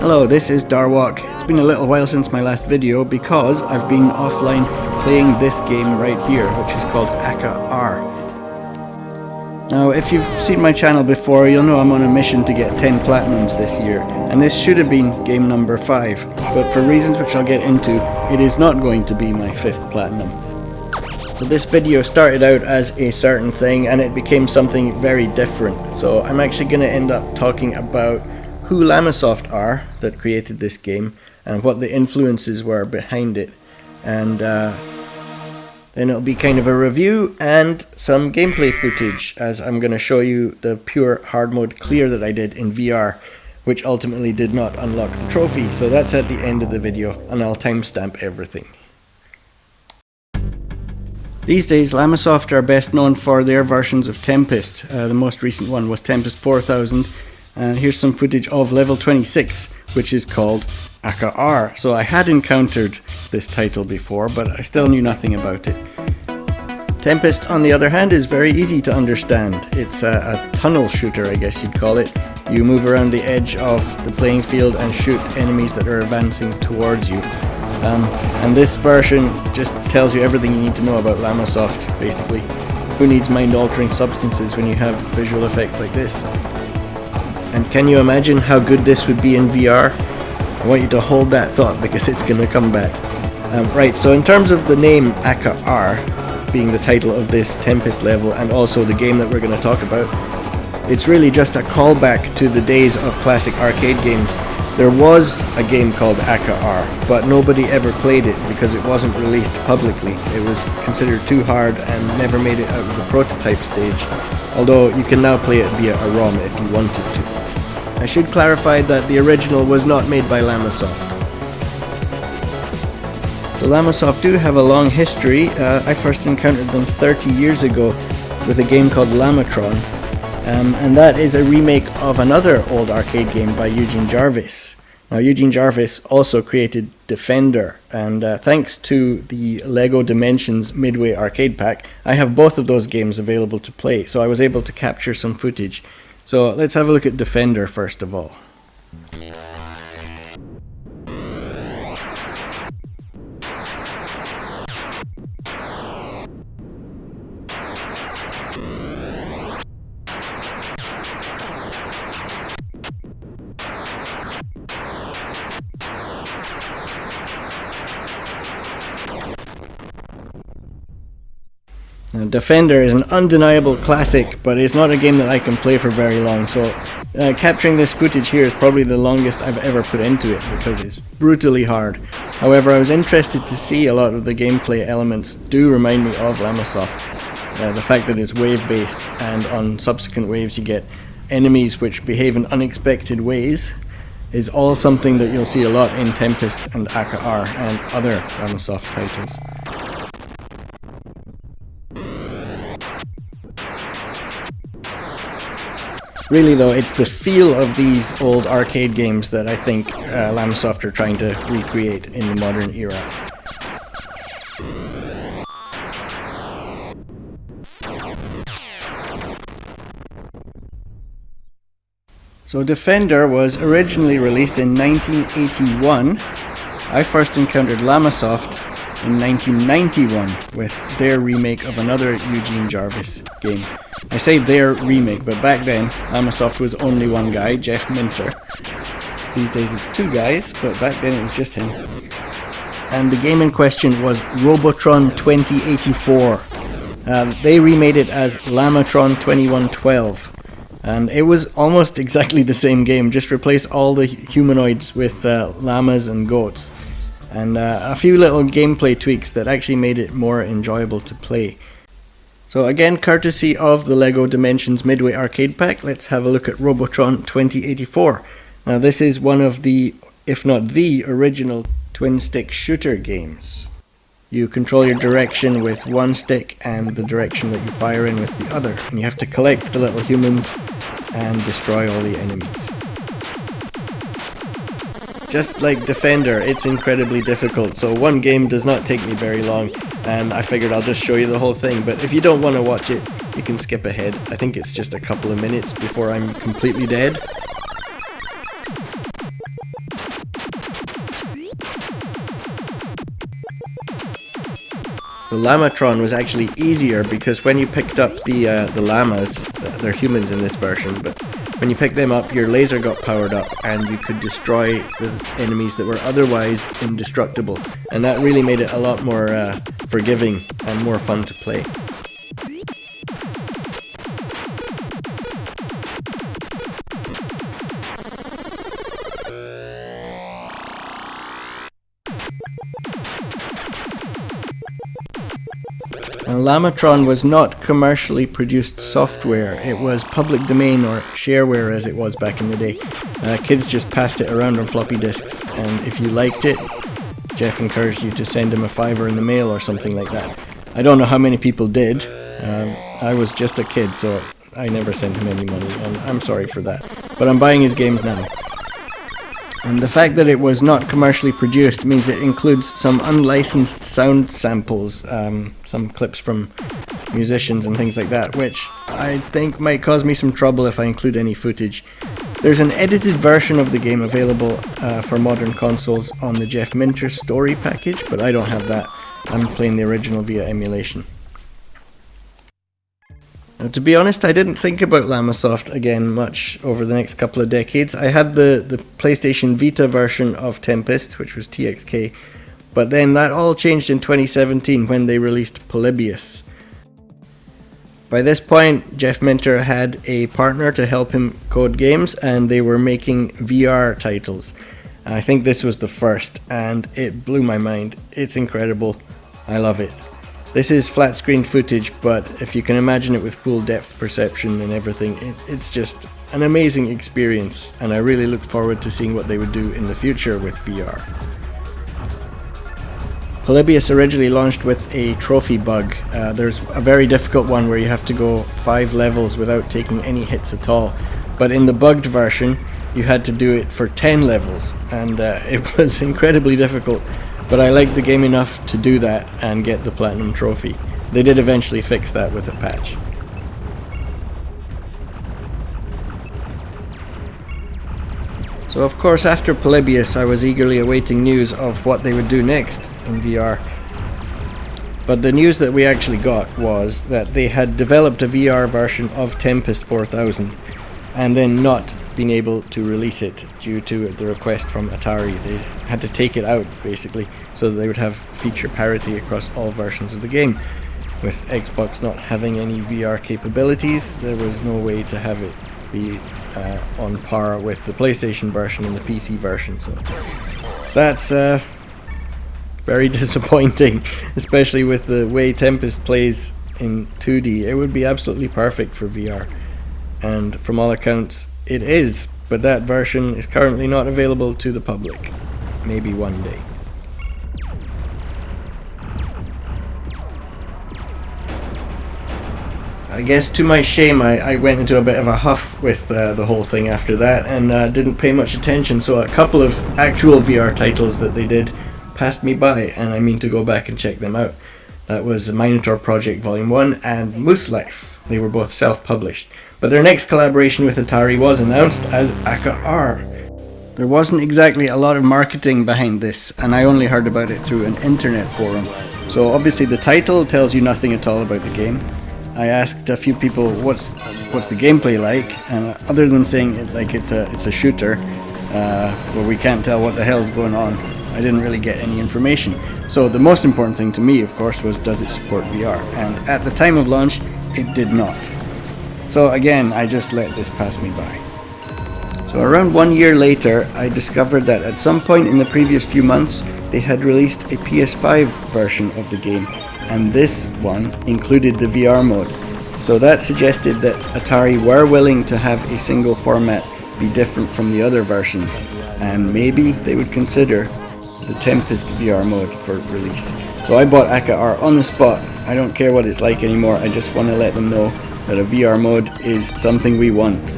Hello, this is Darwalk. It's been a little while since my last video because I've been offline playing this game right here, which is called Akka Arrh. Now, if you've seen my channel before, you'll know I'm on a mission to get 10 platinums this year, and this should have been game number 5, but for reasons which I'll get into, it is not going to be my 5th platinum. So this video started out as a certain thing, and it became something very different. So I'm actually going to end up talking about who Llamasoft are that created this game and what the influences were behind it, and then it'll be kind of a review and some gameplay footage, as I'm going to show you the pure hard mode clear that I did in VR, which ultimately did not unlock the trophy. So that's at the end of the video, and I'll timestamp everything. These days Llamasoft are best known for their versions of Tempest. The most recent one was Tempest 4000. And here's some footage of level 26, which is called Akka Arrh. So I had encountered this title before, but I still knew nothing about it. Tempest, on the other hand, is very easy to understand. It's a tunnel shooter, I guess you'd call it. You move around the edge of the playing field and shoot enemies that are advancing towards you. And this version just tells you everything you need to know about Llamasoft, basically. Who needs mind-altering substances when you have visual effects like this? And can you imagine how good this would be in VR? I want you to hold that thought because it's going to come back. Right, so in terms of the name Akka Arrh being the title of this Tempest level and also the game that we're going to talk about, it's really just a callback to the days of classic arcade games. There was a game called Akka Arrh, but nobody ever played it because it wasn't released publicly. It was considered too hard and never made it out of the prototype stage, although you can now play it via a ROM if you wanted to. I should clarify that the original was not made by Llamasoft. So Llamasoft do have a long history. I first encountered them 30 years ago with a game called Llamatroon, and that is a remake of another old arcade game by Eugene Jarvis. Now Eugene Jarvis also created Defender, and thanks to the LEGO Dimensions Midway Arcade Pack, I have both of those games available to play, so I was able to capture some footage. So let's have a look at Defender first of all. Now, Defender is an undeniable classic, but it's not a game that I can play for very long, so capturing this footage here is probably the longest I've ever put into it because it's brutally hard. However, I was interested to see a lot of the gameplay elements do remind me of Llamasoft. The fact that it's wave-based, and on subsequent waves you get enemies which behave in unexpected ways, is all something that you'll see a lot in Tempest and Akka Arrh and other Llamasoft titles. Really though, it's the feel of these old arcade games that I think Llamasoft are trying to recreate in the modern era. So Defender was originally released in 1981. I first encountered Llamasoft in 1991 with their remake of another Eugene Jarvis game. I say their remake, but back then Llamasoft was only one guy, Jeff Minter. These days it's two guys, but back then it was just him. And the game in question was Robotron 2084. They remade it as Llamatron 2112. And it was almost exactly the same game, just replaced all the humanoids with llamas and goats. And a few little gameplay tweaks that actually made it more enjoyable to play. So again, courtesy of the LEGO Dimensions Midway Arcade Pack, let's have a look at Robotron 2084. Now this is one of the, if not the, original twin-stick shooter games. You control your direction with one stick and the direction that you fire in with the other, and you have to collect the little humans and destroy all the enemies. Just like Defender, it's incredibly difficult, so one game does not take me very long, and I figured I'll just show you the whole thing, but if you don't want to watch it, you can skip ahead. I think it's just a couple of minutes before I'm completely dead. The Llamatron was actually easier because when you picked up the llamas, they're humans in this version, but when you picked them up, your laser got powered up and you could destroy the enemies that were otherwise indestructible. And that really made it a lot more forgiving and more fun to play. Now, Llamatron was not commercially produced software, it was public domain or shareware as it was back in the day. Kids just passed it around on floppy disks, and if you liked it, Jeff encouraged you to send him a $5 in the mail or something like that. I don't know how many people did. I was just a kid, so I never sent him any money, and I'm sorry for that. But I'm buying his games now. And the fact that it was not commercially produced means it includes some unlicensed sound samples, some clips from musicians and things like that, which I think might cause me some trouble if I include any footage. There's an edited version of the game available for modern consoles on the Jeff Minter Story package, but I don't have that. I'm playing the original via emulation. Now, to be honest, I didn't think about Llamasoft again much over the next couple of decades. I had the PlayStation Vita version of Tempest, which was TXK, but then that all changed in 2017 when they released Polybius. By this point, Jeff Minter had a partner to help him code games, and they were making VR titles. I think this was the first, and it blew my mind. It's incredible. I love it. This is flat screen footage, but if you can imagine it with full depth perception and everything, it's just an amazing experience, and I really look forward to seeing what they would do in the future with VR. Polybius originally launched with a trophy bug. There's a very difficult one where you have to go 5 levels without taking any hits at all, but in the bugged version you had to do it for 10 levels, and it was incredibly difficult. But I liked the game enough to do that and get the platinum trophy. They did eventually fix that with a patch. So of course, after Polybius I was eagerly awaiting news of what they would do next in VR. But the news that we actually got was that they had developed a VR version of Tempest 4000 and then not been able to release it due to the request from Atari. They had to take it out basically so that they would have feature parity across all versions of the game. With Xbox not having any VR capabilities, there was no way to have it be on par with the PlayStation version and the PC version, so that's very disappointing, especially with the way Tempest plays in 2D. It would be absolutely perfect for VR, and from all accounts it is, but that version is currently not available to the public. Maybe one day. I guess to my shame I went into a bit of a huff with the whole thing after that and didn't pay much attention, so a couple of actual VR titles that they did passed me by, and I mean to go back and check them out. That was Minotaur Project Volume 1 and Moose Life. They were both self-published. But their next collaboration with Atari was announced as Akka Arrh. There wasn't exactly a lot of marketing behind this, and I only heard about it through an internet forum. So obviously the title tells you nothing at all about the game. I asked a few people what's the gameplay like, and other than saying it's a shooter, where we can't tell what the hell's going on, I didn't really get any information. So the most important thing to me, of course, was does it support VR? And at the time of launch, it did not. So again, I just let this pass me by. So around 1 year later, I discovered that at some point in the previous few months, they had released a PS5 version of the game, and this one included the VR mode. So that suggested that Atari were willing to have a single format be different from the other versions, and maybe they would consider the Tempest VR mode for release. So I bought Akka Arrh on the spot. I don't care what it's like anymore, I just want to let them know that a VR mode is something we want.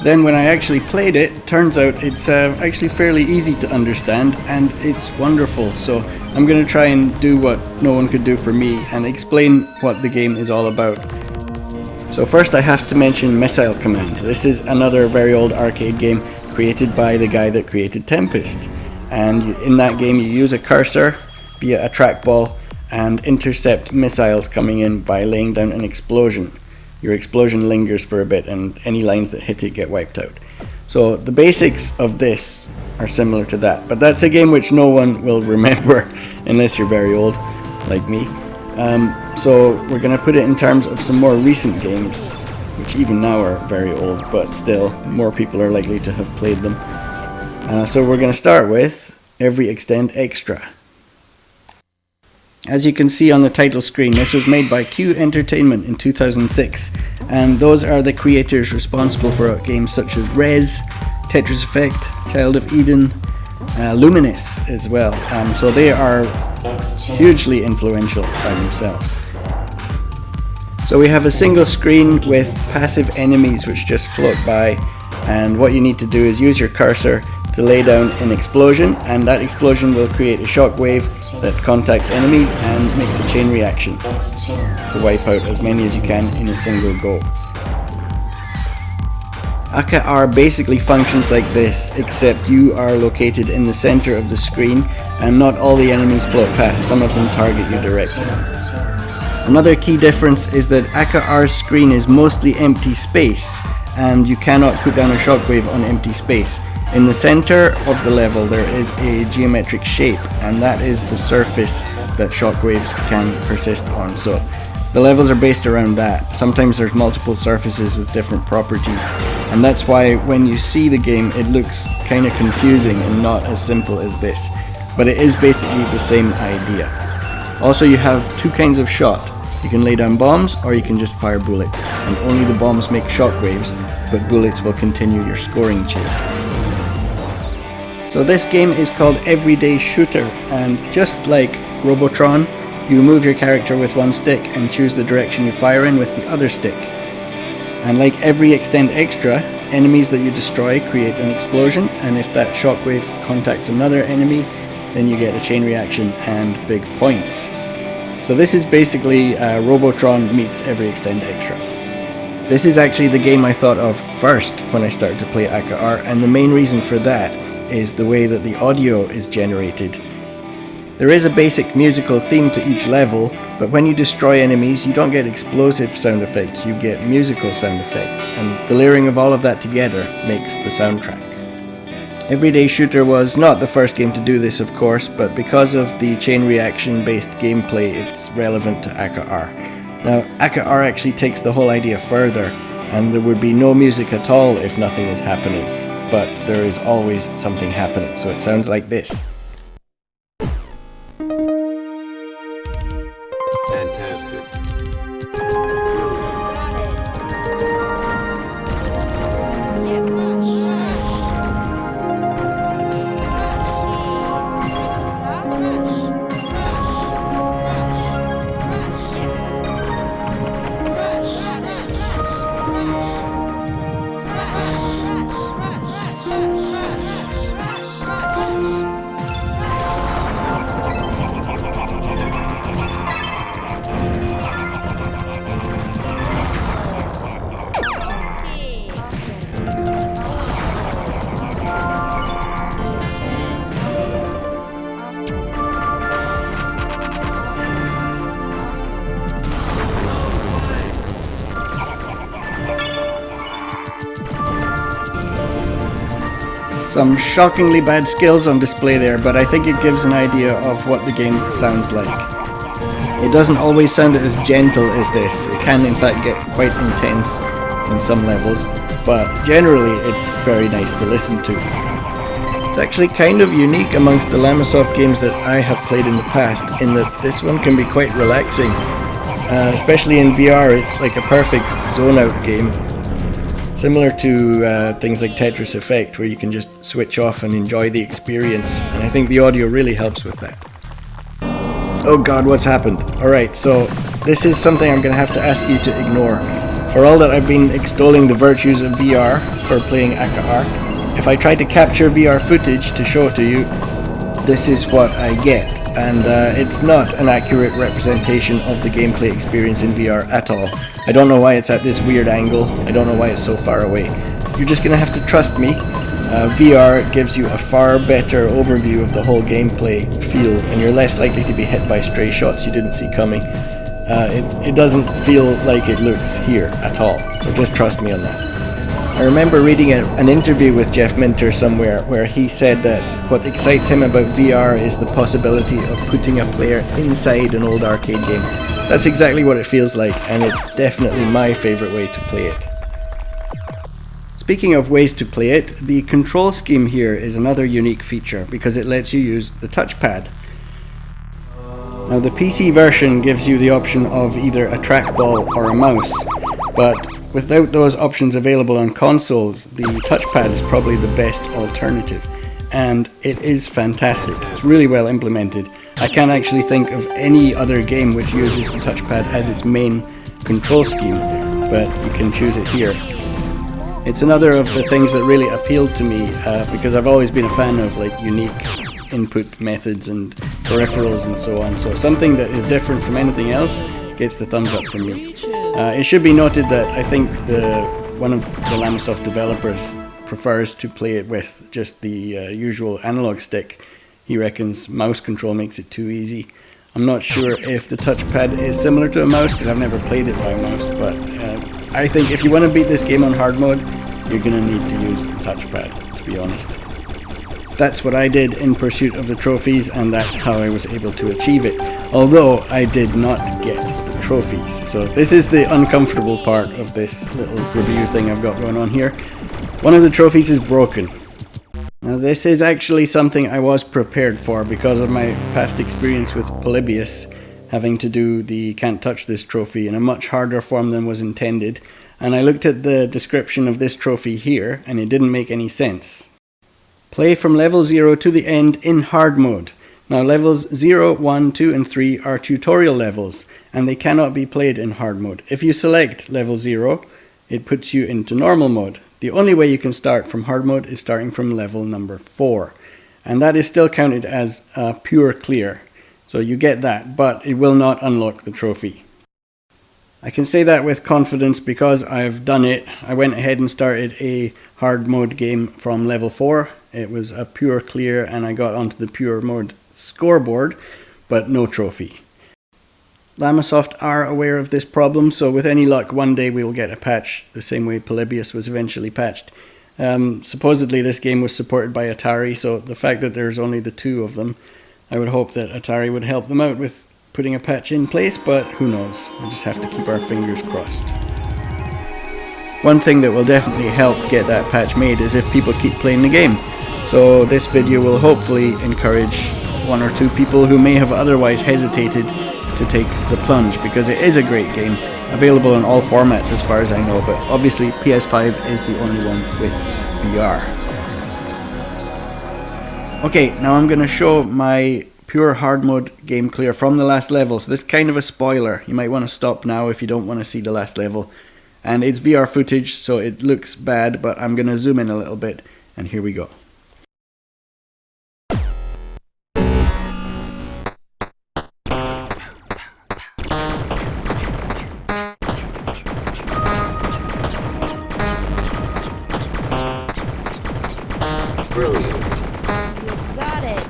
Then when I actually played it, turns out it's actually fairly easy to understand, and it's wonderful. So I'm going to try and do what no one could do for me and explain what the game is all about. So first I have to mention Missile Command. This is another very old arcade game created by the guy that created Tempest. And in that game you use a cursor via a trackball and intercept missiles coming in by laying down an explosion. Your explosion lingers for a bit and any lines that hit it get wiped out. So the basics of this are similar to that, but that's a game which no one will remember unless you're very old like me. So we're going to put it in terms of some more recent games, which even now are very old, but still more people are likely to have played them. So we're going to start with Every Extend Extra. As you can see on the title screen, this was made by Q Entertainment in 2006, and those are the creators responsible for games such as Rez, Tetris Effect, Child of Eden, Luminous as well. So they are hugely influential by themselves. So we have a single screen with passive enemies which just float by, and what you need to do is use your cursor to lay down an explosion, and that explosion will create a shockwave that contacts enemies and makes a chain reaction to wipe out as many as you can in a single go. Akka Arrh basically functions like this, except you are located in the center of the screen and not all the enemies float past, some of them target you directly. Another key difference is that Akka Arrh's screen is mostly empty space, and you cannot put down a shockwave on empty space. In the center of the level there is a geometric shape, and that is the surface that shockwaves can persist on. So the levels are based around that. Sometimes there's multiple surfaces with different properties, and that's why when you see the game it looks kind of confusing and not as simple as this. But it is basically the same idea. Also, you have two kinds of shot. You can lay down bombs or you can just fire bullets, and only the bombs make shockwaves, but bullets will continue your scoring chain. So this game is called Everyday Shooter, and just like Robotron, you move your character with one stick and choose the direction you fire in with the other stick. And like Every Extend Extra, enemies that you destroy create an explosion, and if that shockwave contacts another enemy, then you get a chain reaction and big points. So this is basically Robotron meets Every Extend Extra. This is actually the game I thought of first when I started to play Akka Arrh, and the main reason for that is the way that the audio is generated. There is a basic musical theme to each level, but when you destroy enemies you don't get explosive sound effects, you get musical sound effects, and the layering of all of that together makes the soundtrack. Everyday Shooter was not the first game to do this, of course, but because of the chain reaction based gameplay it's relevant to Akka Arrh. Now Akka Arrh actually takes the whole idea further, and there would be no music at all if nothing is happening, but there is always something happening, so it sounds like this. Some shockingly bad skills on display there, but I think it gives an idea of what the game sounds like. It doesn't always sound as gentle as this. It can in fact get quite intense in some levels, but generally it's very nice to listen to. It's actually kind of unique amongst the Llamasoft games that I have played in the past, in that this one can be quite relaxing. Especially in VR, it's like a perfect zone out game. Similar to things like Tetris Effect, where you can just switch off and enjoy the experience, and I think the audio really helps with that. Oh god, what's happened? Alright, so this is something I'm going to have to ask you to ignore. For all that I've been extolling the virtues of VR for playing Akka Arrh, if I try to capture VR footage to show it to you, this is what I get. And it's not an accurate representation of the gameplay experience in VR at all. I don't know why it's at this weird angle, I don't know why it's so far away. You're just gonna have to trust me. VR gives you a far better overview of the whole gameplay feel, and you're less likely to be hit by stray shots you didn't see coming. It doesn't feel like it looks here at all, so just trust me on that. I remember reading an interview with Jeff Minter somewhere where he said that what excites him about VR is the possibility of putting a player inside an old arcade game. That's exactly what it feels like, and it's definitely my favourite way to play it. Speaking of ways to play it, the control scheme here is another unique feature because it lets you use the touchpad. Now the PC version gives you the option of either a trackball or a mouse, but without those options available on consoles, the touchpad is probably the best alternative, and it is fantastic. It's really well implemented. I can't actually think of any other game which uses the touchpad as its main control scheme, but you can choose it here. It's another of the things that really appealed to me because I've always been a fan of like unique input methods and peripherals and so on, so something that is different from anything else gets the thumbs up from me. It should be noted that I think one of the Llamasoft developers prefers to play it with just the usual analog stick. He reckons mouse control makes it too easy. I'm not sure if the touchpad is similar to a mouse because I've never played it by a mouse, but I think if you want to beat this game on hard mode, you're going to need to use the touchpad, to be honest. That's what I did in pursuit of the trophies, and that's how I was able to achieve it. Although I did not get the trophies. So this is the uncomfortable part of this little review thing I've got going on here. One of the trophies is broken. Now this is actually something I was prepared for because of my past experience with Polybius, having to do the can't touch this trophy in a much harder form than was intended. And I looked at the description of this trophy here, and it didn't make any sense. Play from level 0 to the end in hard mode. Now levels 0, 1, 2 and 3 are tutorial levels, and they cannot be played in hard mode. If you select level 0, it puts you into normal mode. The only way you can start from hard mode is starting from level number 4, and that is still counted as a pure clear. So you get that, but it will not unlock the trophy. I can say that with confidence because I've done it. I went ahead and started a hard mode game from level 4. It was a pure clear and I got onto the pure mode scoreboard, but no trophy. Llamasoft are aware of this problem, so with any luck one day we will get a patch the same way Polybius was eventually patched. Supposedly this game was supported by Atari, so the fact that there's only the two of them, I would hope that Atari would help them out with putting a patch in place, but who knows, we'll just have to keep our fingers crossed. One thing that will definitely help get that patch made is if people keep playing the game. So this video will hopefully encourage one or two people who may have otherwise hesitated to take the plunge, because it is a great game, available in all formats as far as I know, but obviously PS5 is the only one with VR. Okay, now I'm going to show my pure hard mode game clear from the last level, so this is kind of a spoiler. You might want to stop now if you don't want to see the last level. And it's VR footage, so it looks bad, but I'm going to zoom in a little bit, and here we go. Brilliant. Got it.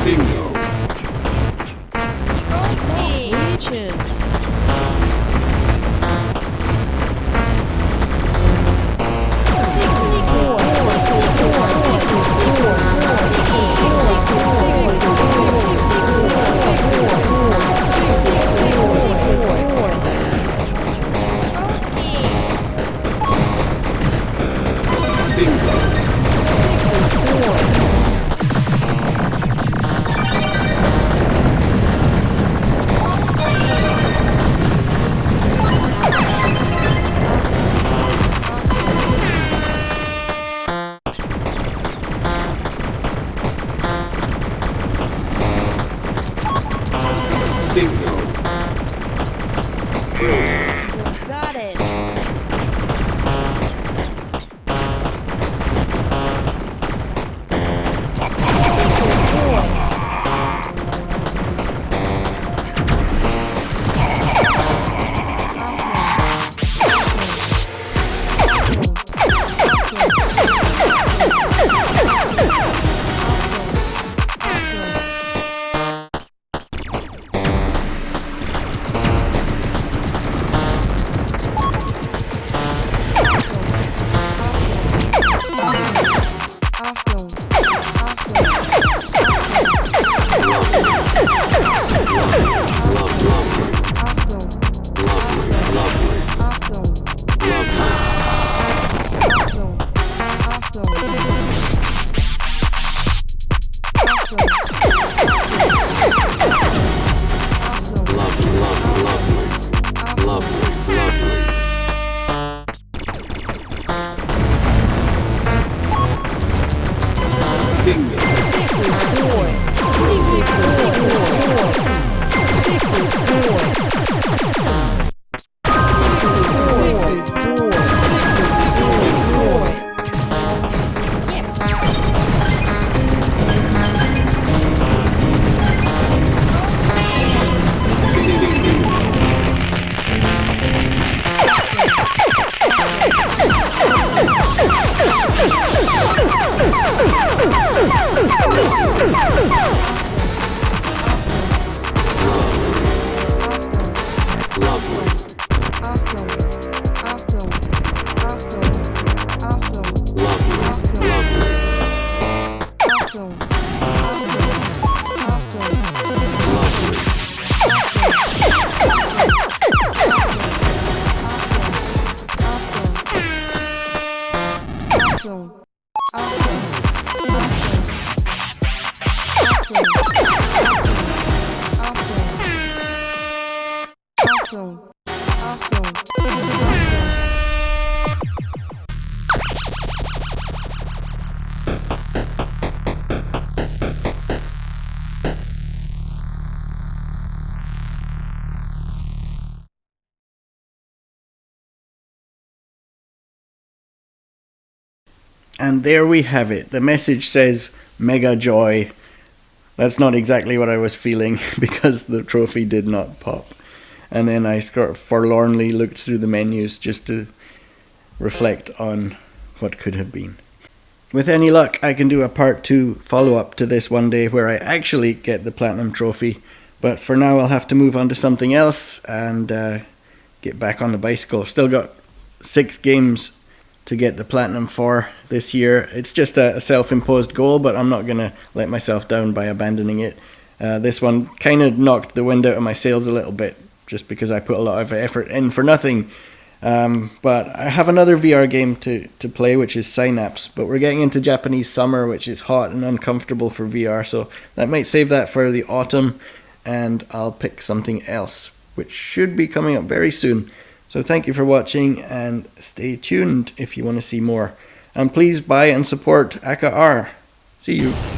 Bingo. Hey, leeches. Bingo. Got it. And there we have it. The message says mega joy. That's not exactly what I was feeling because the trophy did not pop. And then I sort of forlornly looked through the menus just to reflect on what could have been. With any luck, I can do a part 2 follow-up to this one day where I actually get the platinum trophy. But for now, I'll have to move on to something else and get back on the bicycle. I've still got 6 games to get the platinum for this year. It's just a self-imposed goal, but I'm not going to let myself down by abandoning it. This one kind of knocked the wind out of my sails a little bit, just because I put a lot of effort in for nothing. But I have another VR game to play, which is Synapse, but we're getting into Japanese summer, which is hot and uncomfortable for VR, so that might save that for the autumn, and I'll pick something else, which should be coming up very soon. So thank you for watching, and stay tuned if you want to see more. And please buy and support Akka Arrh. See you.